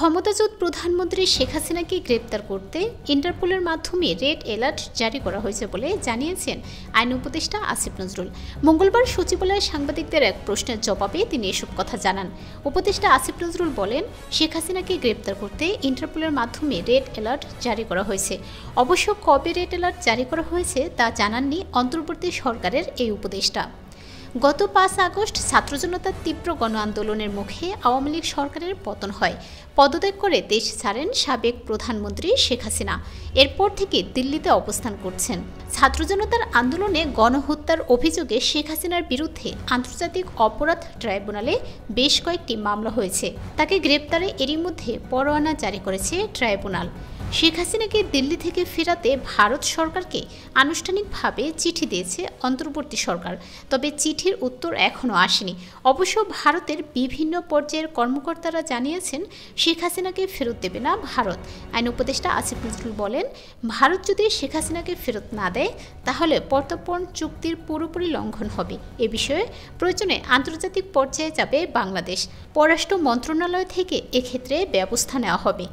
ক্ষমতাচ্যুত প্রধানমন্ত্রী শেখ হাসিনাকে গ্রেপ্তার করতে ইন্টারপোলের মাধ্যমে রেড অ্যালার্ট জারি করা হয়েছে বলে জানিয়েছেন আইন উপদেষ্টা আসিফ নজরুল। মঙ্গলবার সচিবালয়ে সাংবাদিকদের এক প্রশ্নের জবাবে তিনি এসব কথা জানান। উপদেষ্টা আসিফ নজরুল বলেন, শেখ হাসিনাকে গ্রেপ্তার করতে ইন্টারপোলের মাধ্যমে রেড অ্যালার্ট জারি করা হয়েছে। অবশ্য কবে রেড অ্যালার্ট জারি করা হয়েছে তা জানাননি অন্তর্বর্তী সরকারের এই উপদেষ্টা। গত 5 আগস্ট ছাত্র জনতার তীব্র গণ আন্দোলনের মুখে আওয়ামী লীগ সরকারের পতন হয়। পদত্যাগ করে দেশ ছাড়েন সাবেক প্রধানমন্ত্রী শেখ হাসিনা। এরপর থেকে দিল্লিতে অবস্থান করছেন। ছাত্র জনতার আন্দোলনে গণহত্যার অভিযোগে শেখ হাসিনার বিরুদ্ধে আন্তর্জাতিক অপরাধ ট্রাইব্যুনালে বেশ কয়েকটি মামলা হয়েছে। তাকে গ্রেপ্তারে এরই মধ্যে পরোয়ানা জারি করেছে ট্রাইব্যুনাল। শেখ হাসিনাকে দিল্লি থেকে ফেরাতে ভারত সরকারকে আনুষ্ঠানিকভাবে চিঠি দিয়েছে অন্তর্বর্তী সরকার, তবে চিঠির উত্তর এখনও আসেনি। অবশ্য ভারতের বিভিন্ন পর্যায়ের কর্মকর্তারা জানিয়েছেন শেখ হাসিনাকে ফেরত দেবে না ভারত। আইন উপদেষ্টা আসিফ নজরুল বলেন, ভারত যদি শেখ হাসিনাকে ফেরত না দেয় তাহলে প্রত্যর্পণ চুক্তির পুরোপুরি লঙ্ঘন হবে। এ বিষয়ে প্রয়োজনে আন্তর্জাতিক পর্যায়ে যাবে বাংলাদেশ। পররাষ্ট্র মন্ত্রণালয় থেকে এক্ষেত্রে ব্যবস্থা নেওয়া হবে।